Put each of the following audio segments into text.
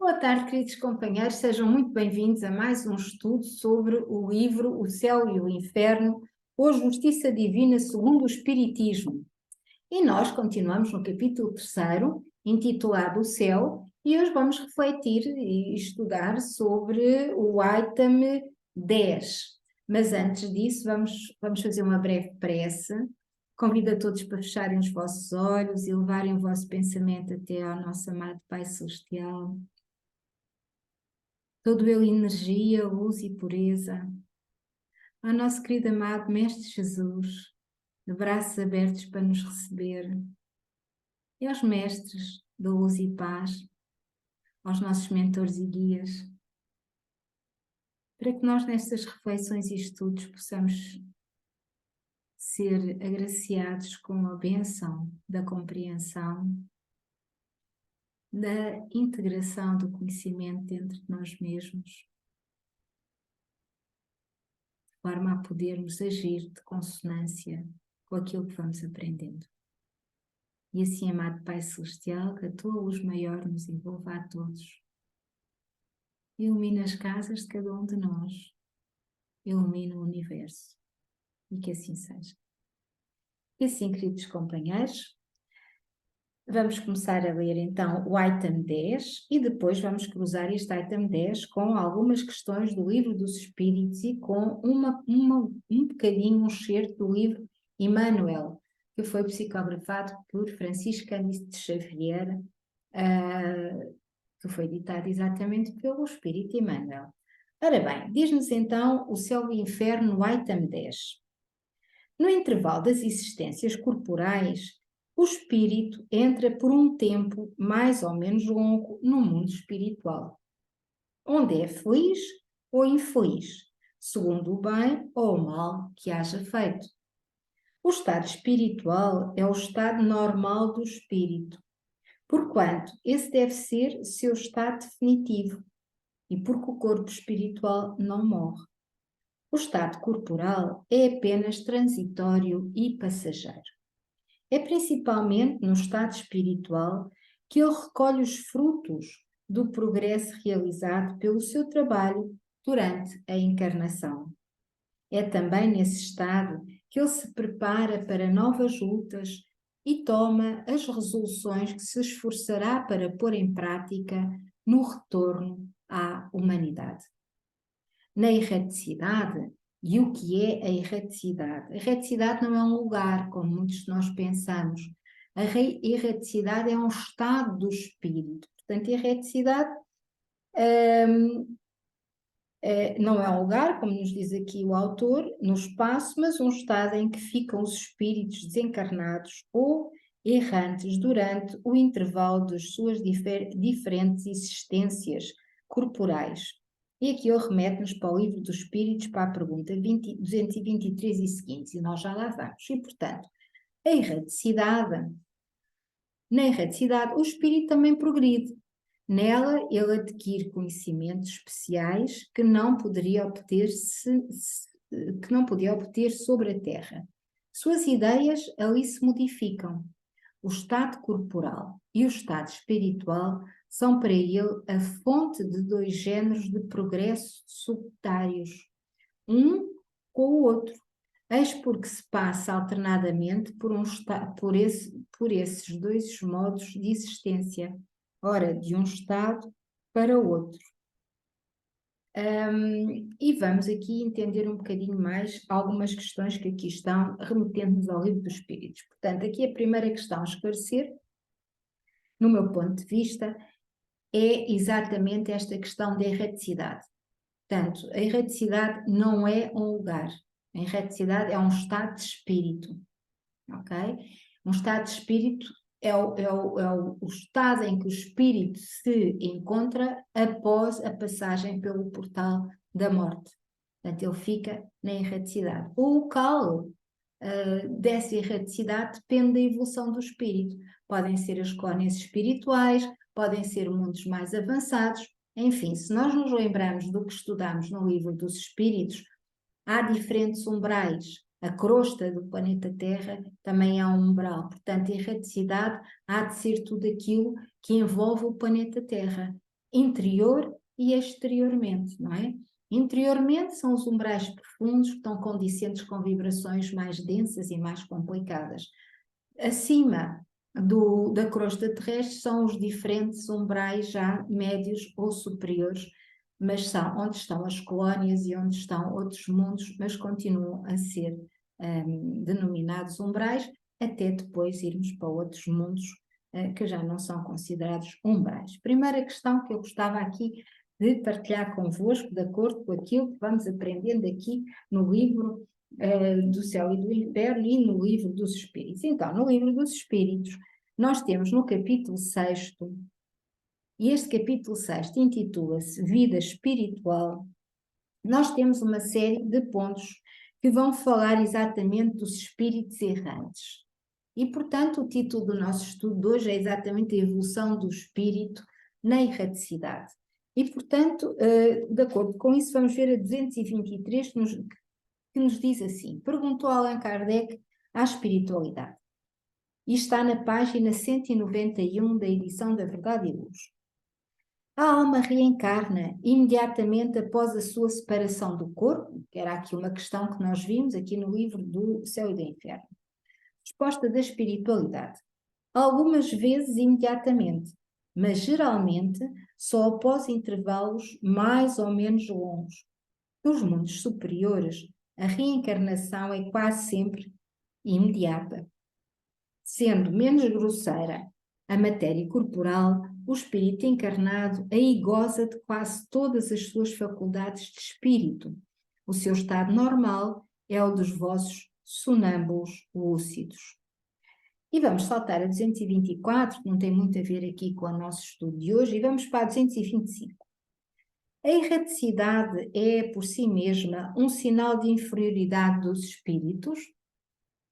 Boa tarde, queridos companheiros, sejam muito bem-vindos a mais um estudo sobre o livro O Céu e o Inferno, ou Justiça Divina segundo o Espiritismo. E nós continuamos no capítulo 3º, intitulado O Céu, e hoje vamos refletir e estudar sobre o item 10. Mas antes disso, vamos fazer uma breve prece. Convido a todos para fecharem os vossos olhos e levarem o vosso pensamento até ao nosso amado Pai Celestial. Todo ele energia, luz e pureza. Ao nosso querido amado Mestre Jesus, de braços abertos para nos receber. E aos mestres da luz e paz, aos nossos mentores e guias, para que nós nestas reflexões e estudos possamos ser agraciados com a bênção da compreensão, da integração do conhecimento dentro de nós mesmos, de forma a podermos agir de consonância com aquilo que vamos aprendendo. E assim, amado Pai Celestial, que a tua luz maior nos envolva a todos. Ilumina as casas de cada um de nós. Ilumina o universo. E que assim seja. E assim, queridos companheiros, vamos começar a ler então o item 10 e depois vamos cruzar este item 10 com algumas questões do Livro dos Espíritos e com um bocadinho, um excerto do livro Emmanuel, que foi psicografado por Francisco Cândido de Xavier, que foi ditado exatamente pelo Espírito Emmanuel. Ora bem, diz-nos então o Céu e o Inferno, no item 10. No intervalo das existências corporais, o espírito entra por um tempo mais ou menos longo no mundo espiritual, onde é feliz ou infeliz, segundo o bem ou o mal que haja feito. O estado espiritual é o estado normal do espírito, porquanto esse deve ser seu estado definitivo, e porque o corpo espiritual não morre. O estado corporal é apenas transitório e passageiro. É principalmente no estado espiritual que ele recolhe os frutos do progresso realizado pelo seu trabalho durante a encarnação. É também nesse estado que ele se prepara para novas lutas e toma as resoluções que se esforçará para pôr em prática no retorno à humanidade. Na erraticidade, e o que é a erraticidade? A erraticidade não é um lugar, como muitos de nós pensamos. A erraticidade é um estado do espírito. Portanto, a erraticidade não é um lugar, como nos diz aqui o autor, no espaço, mas um estado em que ficam os espíritos desencarnados ou errantes durante o intervalo das suas diferentes existências corporais. E aqui ele remete-nos para o Livro dos Espíritos, para a pergunta 223 e seguintes, e nós já lá vamos. E, portanto, na erraticidade, o espírito também progride. Nela, ele adquire conhecimentos especiais que não poderia obter sobre a Terra. Suas ideias ali se modificam. O estado corporal e o estado espiritual são para ele a fonte de dois géneros de progresso subsidiários, um com o outro. Eis porque se passa alternadamente por esses dois modos de existência, ora de um estado para o outro. E vamos aqui entender um bocadinho mais algumas questões que aqui estão, remetendo-nos ao Livro dos Espíritos. Portanto, aqui a primeira questão a esclarecer, no meu ponto de vista, é exatamente esta questão da erraticidade. Portanto, a erraticidade não é um lugar, a erraticidade é um estado de espírito, ok? Um estado de espírito é o estado em que o espírito se encontra após a passagem pelo portal da morte. Portanto, ele fica na erraticidade. O local dessa erraticidade depende da evolução do espírito. Podem ser as colónias espirituais, podem ser mundos mais avançados. Enfim, se nós nos lembrarmos do que estudamos no Livro dos Espíritos, há diferentes umbrais. A crosta do planeta Terra também é um umbral. Portanto, a erraticidade há de ser tudo aquilo que envolve o planeta Terra. interior e exteriormente, não é? Interiormente são os umbrais profundos que estão condicentes com vibrações mais densas e mais complicadas. Acima da crosta terrestre são os diferentes umbrais já médios ou superiores, mas são onde estão as colónias e onde estão outros mundos, mas continuam a ser denominados umbrais, até depois irmos para outros mundos que já não são considerados umbrais. Primeira questão que eu gostava aqui de partilhar convosco, de acordo com aquilo que vamos aprendendo aqui no livro do Céu e do Inferno e no livro dos Espíritos. Então, no livro dos Espíritos, nós temos no capítulo 6º, e este capítulo 6º intitula-se Vida Espiritual. Nós temos uma série de pontos que vão falar exatamente dos espíritos errantes. E, portanto, o título do nosso estudo de hoje é exatamente a evolução do espírito na erraticidade. E, portanto, de acordo com isso, vamos ver a 223 que nos diz assim: perguntou Allan Kardec à espiritualidade. E está na página 191 da edição da Verdade e Luz. A alma reencarna imediatamente após a sua separação do corpo? Que era aqui uma questão que nós vimos aqui no livro do Céu e do Inferno. Resposta da espiritualidade: algumas vezes imediatamente, mas geralmente só após intervalos mais ou menos longos. Nos mundos superiores, a reencarnação é quase sempre imediata. Sendo menos grosseira a matéria corporal, o espírito encarnado aí goza de quase todas as suas faculdades de espírito. O seu estado normal é o dos vossos sonâmbulos lúcidos. E vamos saltar a 224, que não tem muito a ver aqui com o nosso estudo de hoje, e vamos para a 225. A erraticidade é, por si mesma, um sinal de inferioridade dos espíritos?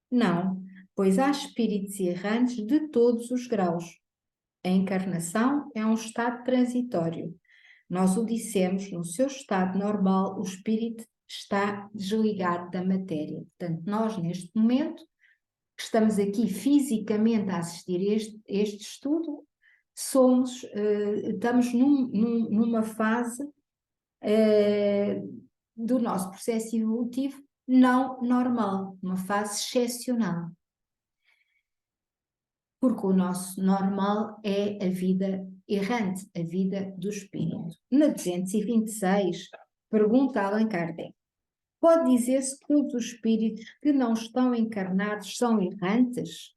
Não, pois há espíritos errantes de todos os graus. A encarnação é um estado transitório. Nós o dissemos, no seu estado normal, o espírito está desligado da matéria. Portanto, nós, neste momento, que estamos aqui fisicamente a assistir a este estudo, estamos numa fase do nosso processo evolutivo não normal, uma fase excepcional. Porque o nosso normal é a vida errante, a vida do espírito. Na 226, pergunta Allan Kardec: pode dizer-se que todos os espíritos que não estão encarnados são errantes?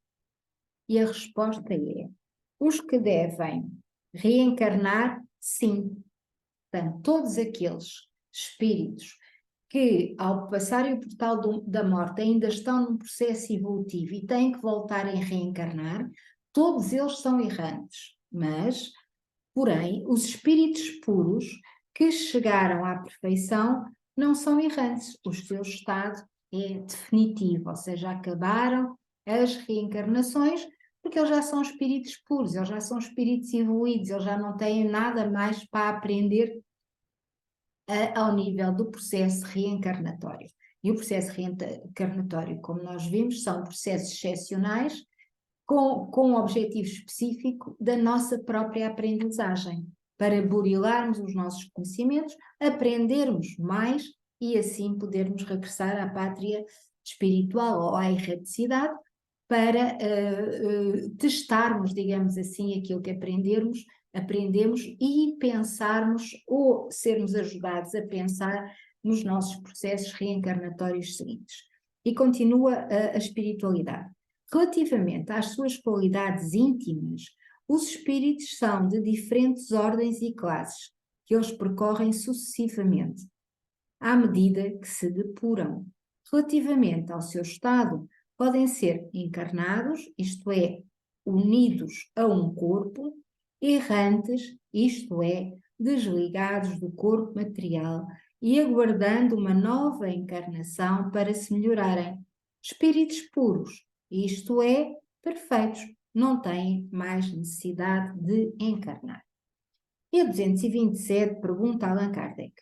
E a resposta é: os que devem reencarnar, sim. Portanto, todos aqueles espíritos que, ao passarem o portal da morte, ainda estão num processo evolutivo e têm que voltar a reencarnar, todos eles são errantes. Mas, porém, os espíritos puros que chegaram à perfeição não são errantes. O seu estado é definitivo, ou seja, acabaram as reencarnações, porque eles já são espíritos puros, eles já são espíritos evoluídos, eles já não têm nada mais para aprender ao nível do processo reencarnatório. E o processo reencarnatório, como nós vimos, são processos excepcionais com um objetivo específico da nossa própria aprendizagem, para burilarmos os nossos conhecimentos, aprendermos mais e assim podermos regressar à pátria espiritual ou à erraticidade para testarmos, digamos assim, aquilo que aprendemos e pensarmos ou sermos ajudados a pensar nos nossos processos reencarnatórios seguintes. E continua a espiritualidade. Relativamente às suas qualidades íntimas, os espíritos são de diferentes ordens e classes, que eles percorrem sucessivamente, à medida que se depuram. Relativamente ao seu estado, podem ser encarnados, isto é, unidos a um corpo, errantes, isto é, desligados do corpo material e aguardando uma nova encarnação para se melhorarem. Espíritos puros, isto é, perfeitos, não têm mais necessidade de encarnar. E a 227 pergunta a Allan Kardec: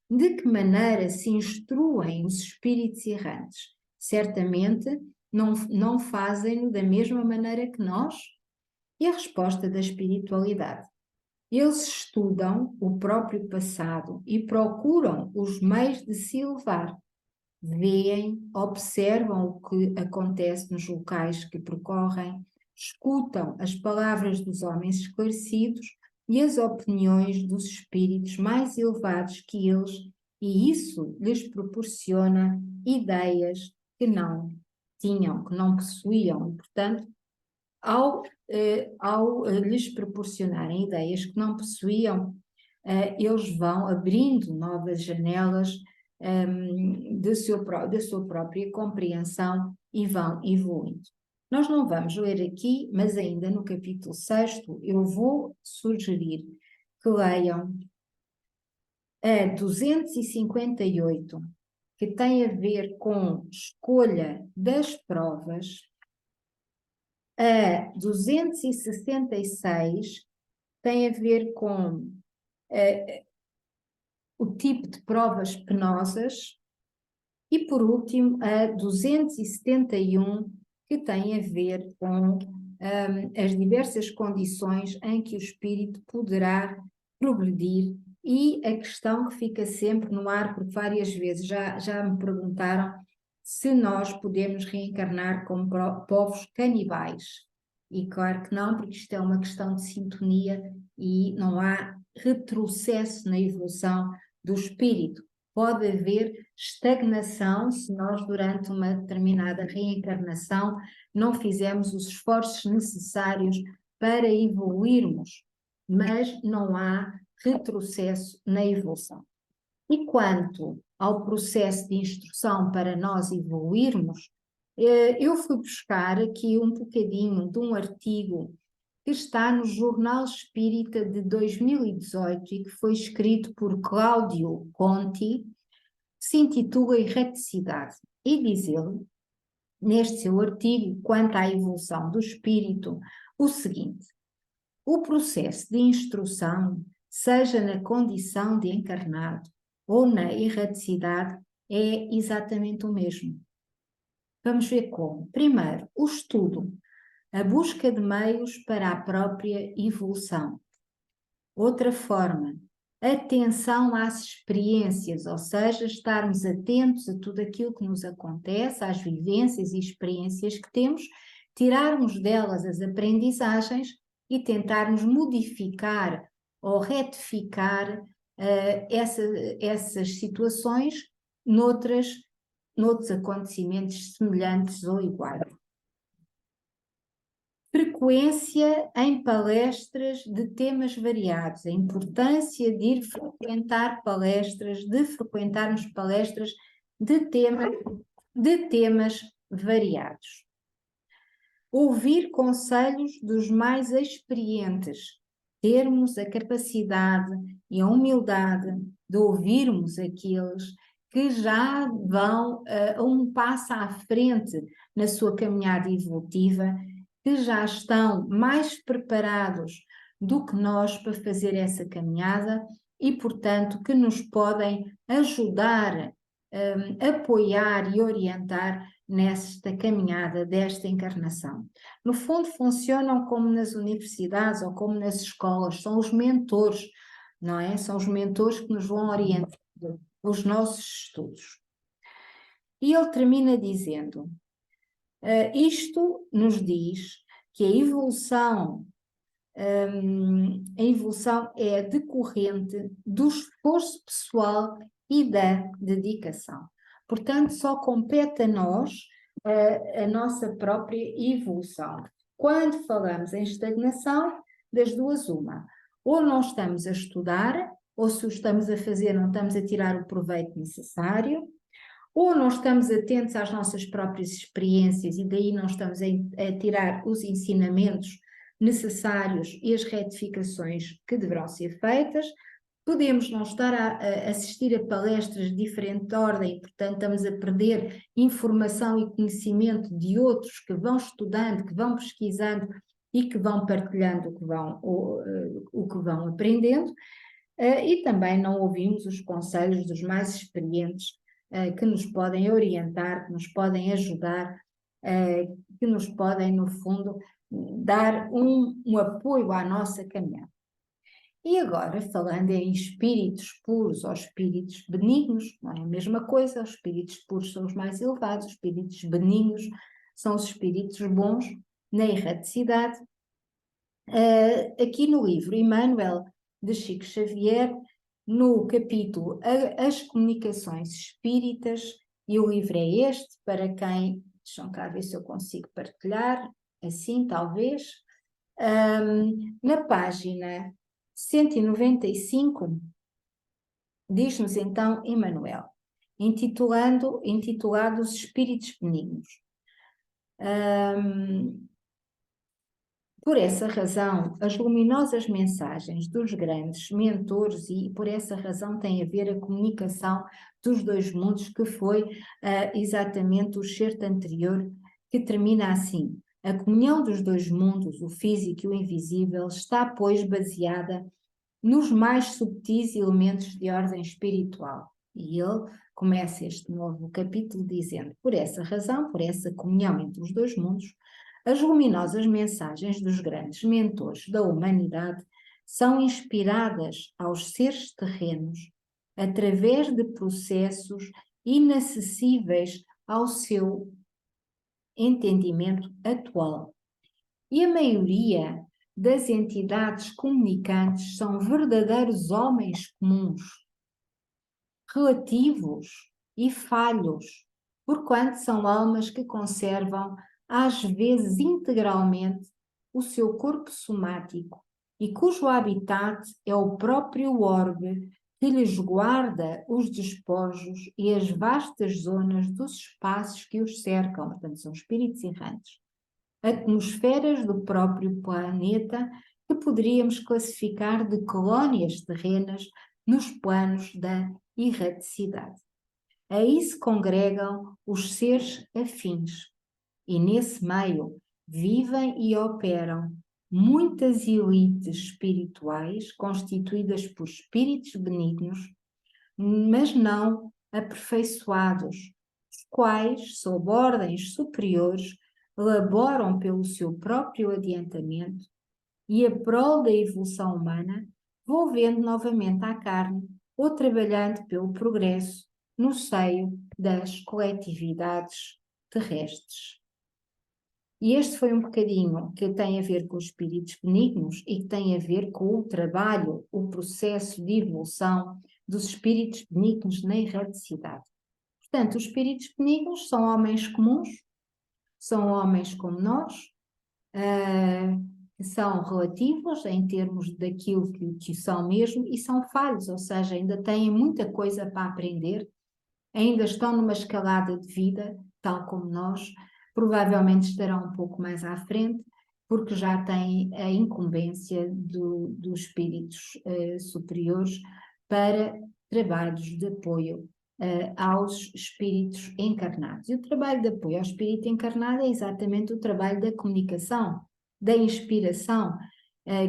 de que maneira se instruem os espíritos errantes? Certamente não fazem-no da mesma maneira que nós? E a resposta da espiritualidade: Eles estudam o próprio passado e procuram os meios de se elevar. Veem, observam o que acontece nos locais que percorrem, escutam as palavras dos homens esclarecidos e as opiniões dos espíritos mais elevados que eles, e isso lhes proporciona ideias que não tinham, que não possuíam. Portanto, ao lhes proporcionarem ideias que não possuíam, eles vão abrindo novas janelas da sua própria compreensão e vão evoluindo. Nós não vamos ler aqui, mas ainda no capítulo 6º, eu vou sugerir que leiam a 258, que tem a ver com escolha das provas, a 266 tem a ver com o tipo de provas penosas e, por último, a 271, que tem a ver com as diversas condições em que o espírito poderá progredir, e a questão que fica sempre no ar, porque várias vezes já me perguntaram se nós podemos reencarnar como povos canibais. E claro que não, porque isto é uma questão de sintonia e não há retrocesso na evolução do espírito. Pode haver estagnação se nós, durante uma determinada reencarnação, não fizermos os esforços necessários para evoluirmos, mas não há retrocesso na evolução. E quanto ao processo de instrução para nós evoluirmos, eu fui buscar aqui um bocadinho de um artigo que está no Jornal Espírita de 2018 e que foi escrito por Cláudio Conti, que se intitula Erraticidade. E diz ele, neste seu artigo, quanto à evolução do espírito, o seguinte: o processo de instrução, seja na condição de encarnado ou na erraticidade, é exatamente o mesmo. Vamos ver como. Primeiro, o estudo, a busca de meios para a própria evolução. Outra forma, atenção às experiências, ou seja, estarmos atentos a tudo aquilo que nos acontece, às vivências e experiências que temos, tirarmos delas as aprendizagens e tentarmos modificar ou retificar essas situações noutros acontecimentos semelhantes ou iguais. Frequência em palestras de temas variados, a importância de ir frequentar palestras, de frequentarmos palestras de temas variados. Ouvir conselhos dos mais experientes, termos a capacidade e a humildade de ouvirmos aqueles que já vão um passo à frente na sua caminhada evolutiva, que já estão mais preparados do que nós para fazer essa caminhada e, portanto, que nos podem ajudar, apoiar e orientar nesta caminhada desta encarnação. No fundo, funcionam como nas universidades ou como nas escolas, são os mentores, não é? São os mentores que nos vão orientando os nossos estudos. E ele termina dizendo: isto nos diz que a evolução é decorrente do esforço pessoal e da dedicação. Portanto, só compete a nós a nossa própria evolução. Quando falamos em estagnação, das duas uma. Ou não estamos a estudar, ou se o estamos a fazer, não estamos a tirar o proveito necessário, ou não estamos atentos às nossas próprias experiências e daí não estamos a tirar os ensinamentos necessários e as retificações que deverão ser feitas. Podemos não estar a assistir a palestras de diferente ordem, portanto estamos a perder informação e conhecimento de outros que vão estudando, que vão pesquisando e que vão partilhando o que vão aprendendo, e também não ouvimos os conselhos dos mais experientes, que nos podem orientar, que nos podem ajudar, que nos podem, no fundo, dar um apoio à nossa caminhada. E agora, falando em espíritos puros ou espíritos benignos, não é a mesma coisa, os espíritos puros são os mais elevados, os espíritos benignos são os espíritos bons, na erraticidade. Aqui no livro Emmanuel, de Chico Xavier, no capítulo As Comunicações Espíritas, e o livro é este, para quem, deixam cá ver se eu consigo partilhar, assim talvez, na página 195, diz-nos então Emmanuel, intitulado Os Espíritos Benignos. Por essa razão, as luminosas mensagens dos grandes mentores, e por essa razão tem a ver a comunicação dos dois mundos, que foi exatamente o excerto anterior, que termina assim: a comunhão dos dois mundos, o físico e o invisível, está, pois, baseada nos mais subtis elementos de ordem espiritual. E ele começa este novo capítulo dizendo: por essa razão, por essa comunhão entre os dois mundos, as luminosas mensagens dos grandes mentores da humanidade são inspiradas aos seres terrenos através de processos inacessíveis ao seu entendimento atual. E a maioria das entidades comunicantes são verdadeiros homens comuns, relativos e falhos, porquanto são almas que conservam, às vezes integralmente, o seu corpo somático e cujo habitat é o próprio orbe que lhes guarda os despojos e as vastas zonas dos espaços que os cercam, portanto são espíritos errantes, atmosferas do próprio planeta que poderíamos classificar de colónias terrenas nos planos da erraticidade. Aí se congregam os seres afins e nesse meio vivem e operam muitas elites espirituais constituídas por espíritos benignos, mas não aperfeiçoados, os quais, sob ordens superiores, laboram pelo seu próprio adiantamento e a prol da evolução humana, volvendo novamente à carne ou trabalhando pelo progresso no seio das coletividades terrestres. E este foi um bocadinho que tem a ver com os espíritos benignos e que tem a ver com o trabalho, o processo de evolução dos espíritos benignos na erraticidade. Portanto, os espíritos benignos são homens comuns, são homens como nós, que são relativos em termos daquilo que são mesmo e são falhos, ou seja, ainda têm muita coisa para aprender, ainda estão numa escalada de vida, tal como nós, provavelmente estarão um pouco mais à frente, porque já têm a incumbência dos espíritos superiores para trabalhos de apoio aos espíritos encarnados. E o trabalho de apoio ao espírito encarnado é exatamente o trabalho da comunicação, da inspiração,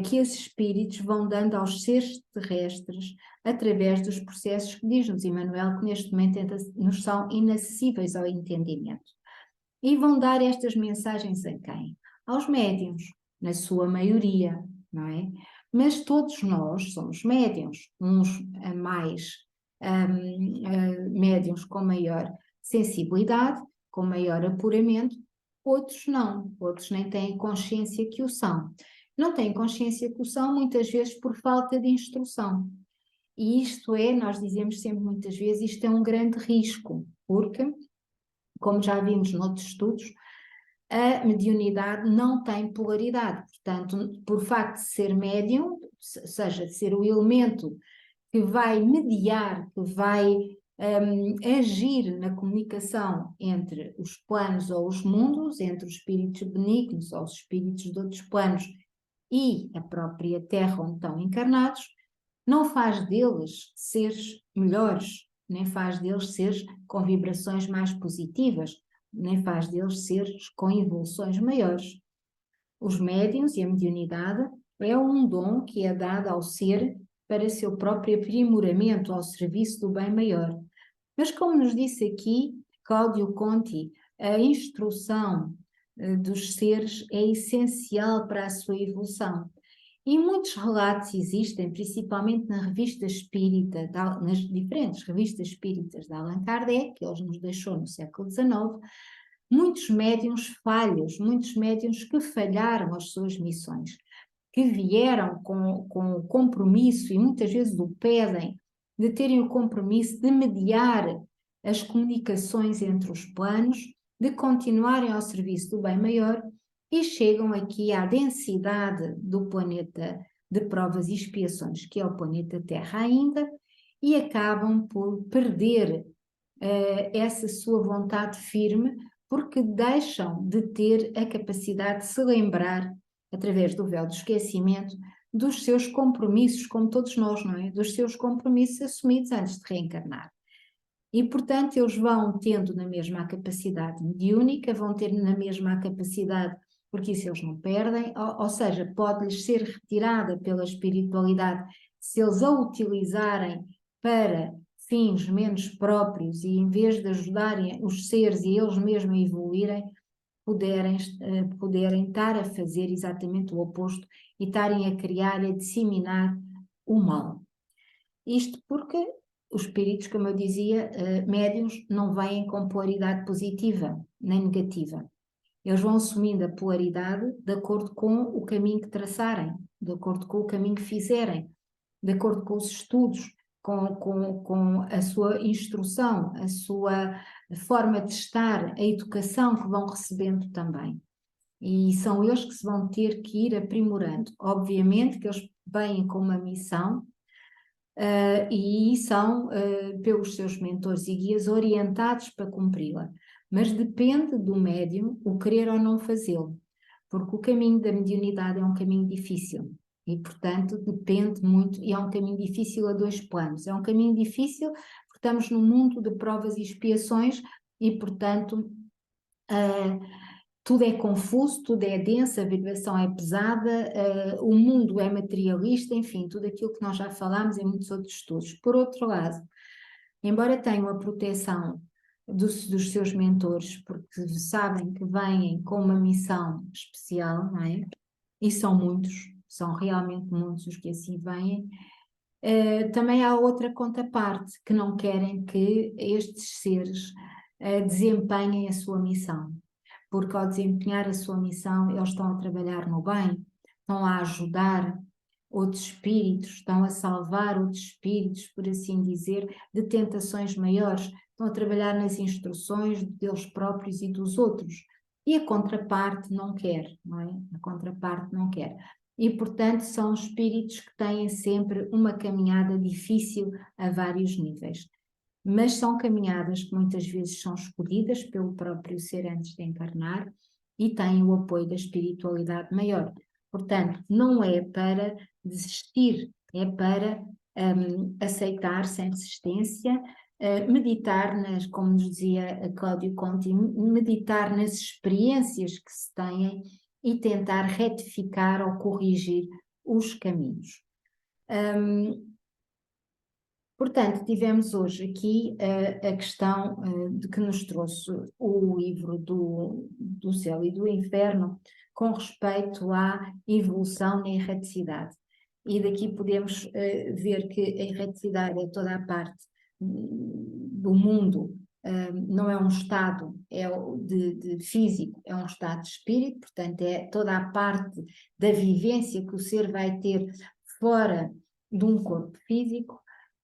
que esses espíritos vão dando aos seres terrestres através dos processos que diz-nos Emmanuel, que neste momento nos são inacessíveis ao entendimento. E vão dar estas mensagens a quem? Aos médiuns, na sua maioria, não é? Mas todos nós somos médiuns, uns mais médiuns com maior sensibilidade, com maior apuramento, outros não, outros nem têm consciência que o são. Não têm consciência que o são, muitas vezes por falta de instrução. E isto é, nós dizemos sempre muitas vezes, isto é um grande risco, porque, como já vimos noutros estudos, a mediunidade não tem polaridade. Portanto, por facto de ser médium, ou seja, de ser o elemento que vai mediar, que vai agir na comunicação entre os planos ou os mundos, entre os espíritos benignos ou os espíritos de outros planos e a própria Terra onde estão encarnados, não faz deles seres melhores, nem faz deles seres com vibrações mais positivas, nem faz deles seres com evoluções maiores. Os médiuns e a mediunidade é um dom que é dado ao ser para seu próprio aprimoramento ao serviço do bem maior. Mas como nos disse aqui Cláudio Conti, a instrução dos seres é essencial para a sua evolução. E muitos relatos existem, principalmente na revista espírita, nas diferentes revistas espíritas de Allan Kardec, que ele nos deixou no século XIX, muitos médiuns falhos, muitos médiuns que falharam as suas missões, que vieram com o compromisso, e muitas vezes o pedem, de terem o compromisso de mediar as comunicações entre os planos, de continuarem ao serviço do bem maior, e chegam aqui à densidade do planeta de provas e expiações, que é o planeta Terra ainda, e acabam por perder essa sua vontade firme, porque deixam de ter a capacidade de se lembrar, através do véu do esquecimento, dos seus compromissos, como todos nós, não é? Dos seus compromissos assumidos antes de reencarnar. E, portanto, eles vão tendo na mesma a capacidade mediúnica, vão ter na mesma a capacidade, porque isso eles não perdem, ou seja, pode-lhes ser retirada pela espiritualidade se eles a utilizarem para fins menos próprios e em vez de ajudarem os seres e eles mesmos a evoluírem, poderem estar a fazer exatamente o oposto e estarem a criar e a disseminar o mal. Isto porque os espíritos, como eu dizia, médiuns, não vêm com polaridade positiva nem negativa. Eles vão assumindo a polaridade de acordo com o caminho que traçarem, de acordo com o caminho que fizerem, de acordo com os estudos, com a sua instrução, a sua forma de estar, a educação que vão recebendo também. E são eles que se vão ter que ir aprimorando. Obviamente que eles vêm com uma missão, e são, pelos seus mentores e guias, orientados para cumpri-la. Mas depende do médium o querer ou não fazê-lo, porque o caminho da mediunidade é um caminho difícil e, portanto, depende muito, e é um caminho difícil a dois planos. É um caminho difícil porque estamos num mundo de provas e expiações e, portanto, tudo é confuso, tudo é denso, a vibração é pesada, o mundo é materialista, enfim, tudo aquilo que nós já falámos em muitos outros estudos. Por outro lado, embora tenham a proteção dos seus mentores, porque sabem que vêm com uma missão especial, não é? E são muitos, são realmente muitos os que assim vêm, também há outra contraparte, que não querem que estes seres desempenhem a sua missão, porque ao desempenhar a sua missão, eles estão a trabalhar no bem, estão a ajudar outros espíritos, estão a salvar outros espíritos, por assim dizer, de tentações maiores, estão a trabalhar nas instruções deles próprios e dos outros. E a contraparte não quer, não é? A contraparte não quer. E, portanto, são espíritos que têm sempre uma caminhada difícil a vários níveis. Mas são caminhadas que muitas vezes são escolhidas pelo próprio ser antes de encarnar e têm o apoio da espiritualidade maior. Portanto, não é para desistir, é para aceitar sem resistência, meditar como nos dizia Cláudio Conti, meditar nas experiências que se têm e tentar retificar ou corrigir os caminhos. Portanto, tivemos hoje aqui a questão de que nos trouxe o livro do Céu e do Inferno com respeito à evolução na erraticidade. E daqui podemos ver que a erraticidade é toda a parte do mundo, não é um estado de físico, é um estado de espírito, portanto é toda a parte da vivência que o ser vai ter fora de um corpo físico,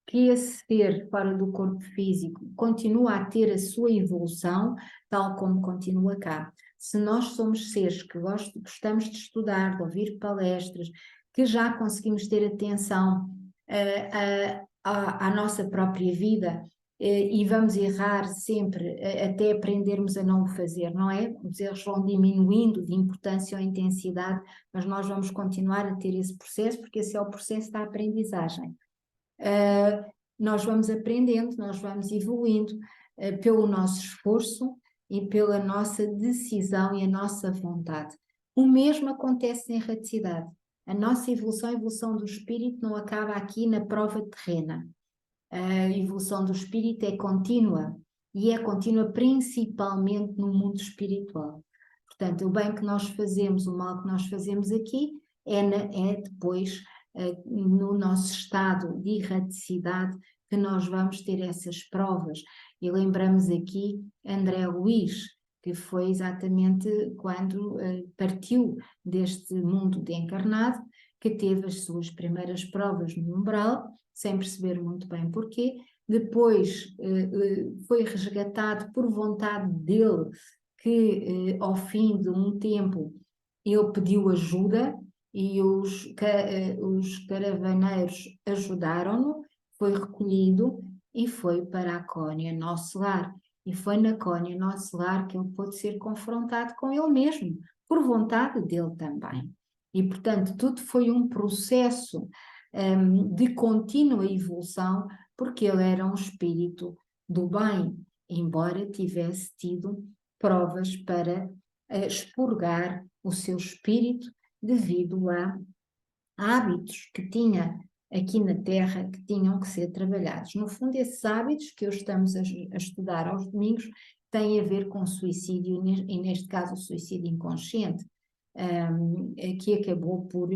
que esse ser fora do corpo físico continua a ter a sua evolução, tal como continua cá. Se nós somos seres que gostamos de estudar, de ouvir palestras, que já conseguimos ter atenção à nossa própria vida, e vamos errar sempre até aprendermos a não o fazer, não é? Os erros vão diminuindo de importância ou intensidade, mas nós vamos continuar a ter esse processo, porque esse é o processo da aprendizagem. Nós vamos aprendendo, nós vamos evoluindo pelo nosso esforço e pela nossa decisão e a nossa vontade. O mesmo acontece na erraticidade. A nossa evolução, a evolução do espírito não acaba aqui na prova terrena. A evolução do espírito é contínua e é contínua principalmente no mundo espiritual. Portanto, o bem que nós fazemos, o mal que nós fazemos aqui, é depois no nosso estado de erraticidade que nós vamos ter essas provas. E lembramos aqui André Luiz, que foi exatamente quando partiu deste mundo de encarnado, que teve as suas primeiras provas no umbral, sem perceber muito bem porquê, depois foi resgatado por vontade dele, que ao fim de um tempo ele pediu ajuda e os caravaneiros ajudaram-no, foi recolhido e foi para a Cónia, nosso lar. E foi na Cónia, nosso lar, que ele pôde ser confrontado com ele mesmo, por vontade dele também. E, portanto, tudo foi um processo de contínua evolução, porque ele era um espírito do bem, embora tivesse tido provas para expurgar o seu espírito devido a hábitos que tinha aqui na Terra que tinham que ser trabalhados. No fundo, esses hábitos que hoje estamos a estudar aos domingos têm a ver com suicídio, e neste caso o suicídio inconsciente, que acabou por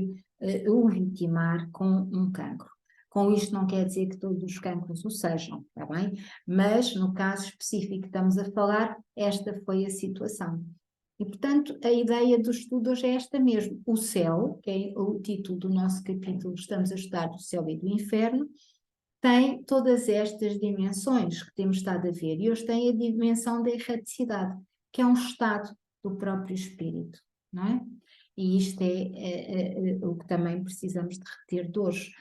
o vitimar com um cancro. Com isto não quer dizer que todos os cancros o sejam, está bem? Mas no caso específico que estamos a falar, esta foi a situação. E, portanto, a ideia do estudo hoje é esta mesmo. O céu, que é o título do nosso capítulo, estamos a estudar do céu e do inferno, tem todas estas dimensões que temos estado a ver. E hoje tem a dimensão da erraticidade, que é um estado do próprio espírito, não é? E isto é o que também precisamos de reter de hoje,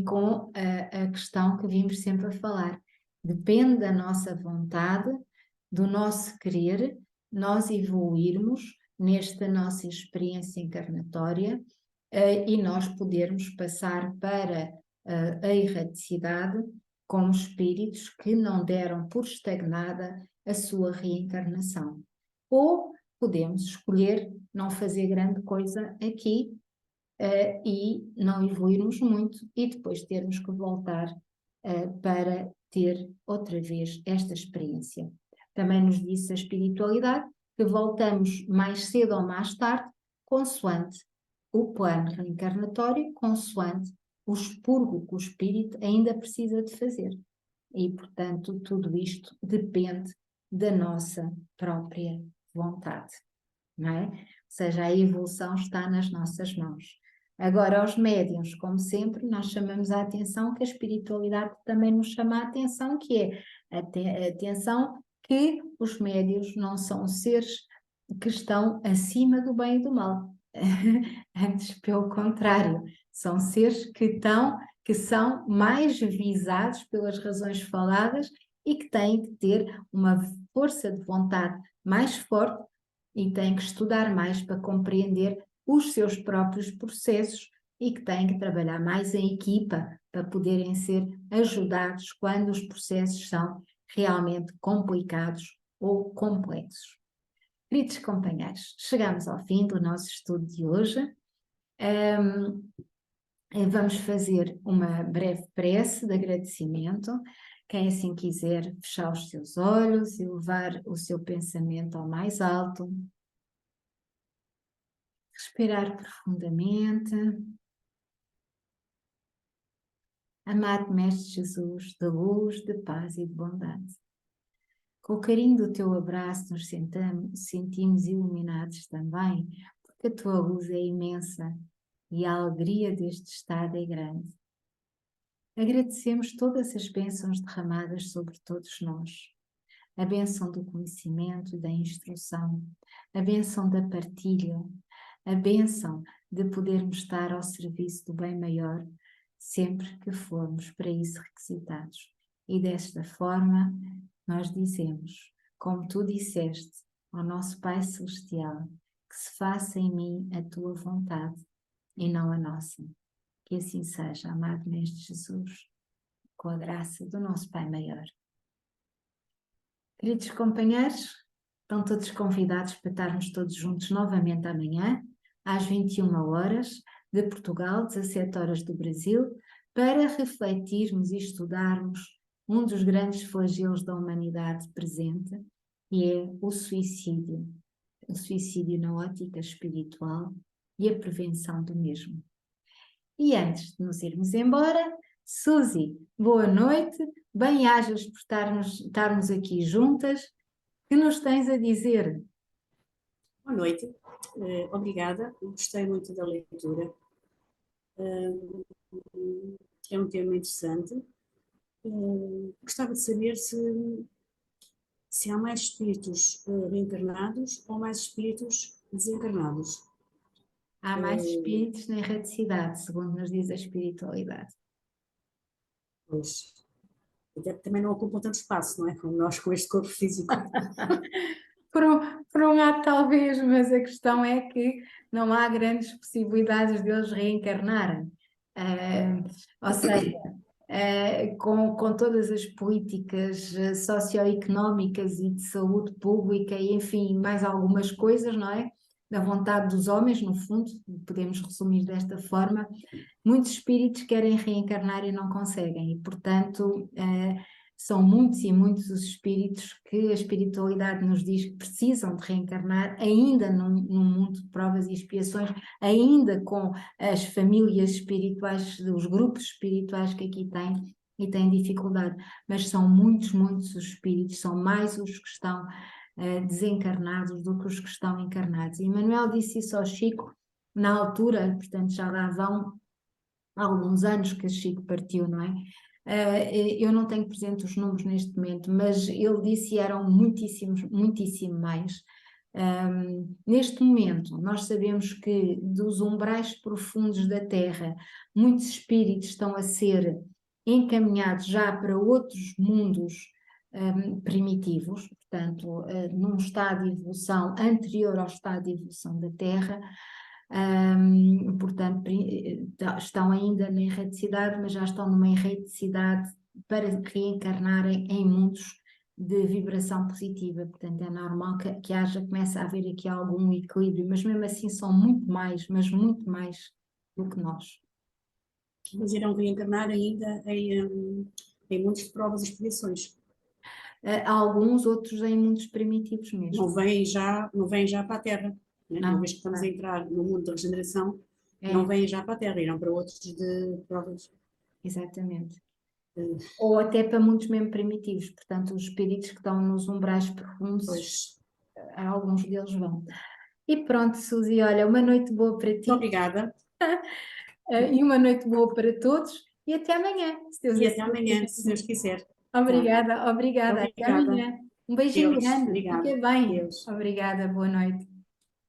com a questão que vimos sempre a falar. Depende da nossa vontade, do nosso querer, nós evoluirmos nesta nossa experiência encarnatória e nós podermos passar para a erraticidade como espíritos que não deram por estagnada a sua reencarnação. Ou podemos escolher não fazer grande coisa aqui e não evoluirmos muito e depois termos que voltar para ter outra vez esta experiência. Também nos disse a espiritualidade que voltamos mais cedo ou mais tarde, consoante o plano reencarnatório, consoante o expurgo que o espírito ainda precisa de fazer. E, portanto, tudo isto depende da nossa própria vontade, não é? Ou seja, a evolução está nas nossas mãos. Agora, aos médiuns, como sempre, nós chamamos a atenção que a espiritualidade também nos chama a atenção, que é a atenção que os médiuns não são seres que estão acima do bem e do mal. Antes, pelo contrário, são seres que são mais visados pelas razões faladas e que têm que ter uma força de vontade mais forte e têm que estudar mais para compreender os seus próprios processos e que têm que trabalhar mais em equipa para poderem ser ajudados quando os processos são realmente complicados ou complexos. Queridos companheiros, chegamos ao fim do nosso estudo de hoje. Vamos fazer uma breve prece de agradecimento. Quem assim quiser fechar os seus olhos e levar o seu pensamento ao mais alto. Respirar profundamente. Amado Mestre Jesus, de luz, de paz e de bondade. Com o carinho do teu abraço nos sentimos iluminados também, porque a tua luz é imensa e a alegria deste estado é grande. Agradecemos todas as bênçãos derramadas sobre todos nós. A bênção do conhecimento e da instrução, a bênção da partilha, a bênção de podermos estar ao serviço do bem maior, sempre que formos para isso requisitados. E desta forma, nós dizemos, como tu disseste ao nosso Pai Celestial, que se faça em mim a tua vontade e não a nossa. Que assim seja, amado Mestre Jesus, com a graça do nosso Pai Maior. Queridos companheiros, estão todos convidados para estarmos todos juntos novamente amanhã, às 21 horas de Portugal, 17 horas do Brasil, para refletirmos e estudarmos um dos grandes flagelos da humanidade presente, que é o suicídio na ótica espiritual e a prevenção do mesmo. E antes de nos irmos embora, Suzy, boa noite, bem-ajas por estarmos aqui juntas. Que nos tens a dizer? Boa noite, obrigada, gostei muito da leitura. É um tema interessante. Gostava de saber se há mais espíritos reencarnados ou mais espíritos desencarnados. Há mais espíritos na erraticidade, segundo nos diz a espiritualidade. Pois, até porque também não ocupam tanto espaço, não é? Como nós com este corpo físico. Por um lado, talvez, mas a questão é que não há grandes possibilidades deles reencarnarem. Ou seja, com todas as políticas socioeconómicas e de saúde pública, e enfim, mais algumas coisas, não é? Da vontade dos homens, no fundo, podemos resumir desta forma, muitos espíritos querem reencarnar e não conseguem, e portanto são muitos e muitos os espíritos que a espiritualidade nos diz que precisam de reencarnar, ainda num mundo de provas e expiações, ainda com as famílias espirituais, os grupos espirituais que aqui têm, e têm dificuldade, mas são muitos, muitos os espíritos, são mais os que estão desencarnados do que os que estão encarnados. E Manuel disse isso ao Chico na altura, portanto já lá vão há alguns anos que a Chico partiu, não é? Eu não tenho presente os números neste momento, mas ele disse eram muitíssimos, muitíssimo mais. Neste momento, nós sabemos que dos umbrais profundos da Terra, muitos espíritos estão a ser encaminhados já para outros mundos primitivos, portanto, num estado de evolução anterior ao estado de evolução da Terra. Portanto, estão ainda na erraticidade, mas já estão numa erraticidade para reencarnarem em mundos de vibração positiva. Portanto, é normal que comece a haver aqui algum equilíbrio, mas mesmo assim são muito mais, mas muito mais do que nós. Mas irão reencarnar ainda em muitos de provas e expiações. Alguns, outros em mundos primitivos mesmo. Não vêm já para a Terra. Né? Uma vez que estamos a entrar no mundo da regeneração, não vêm já para a Terra, irão para outros de provas. Exatamente. Ou até para mundos mesmo primitivos, portanto, os espíritos que estão nos umbrais profundos, alguns deles vão. E pronto, Suzy, olha, uma noite boa para ti. Muito obrigada. E uma noite boa para todos. E até amanhã, se Deus E até amanhã, se Deus quiser. Obrigada, obrigada. Até Obrigada. amanhã. Um beijinho Deus, grande. obrigada. Fique bem. Deus. Obrigada, boa noite.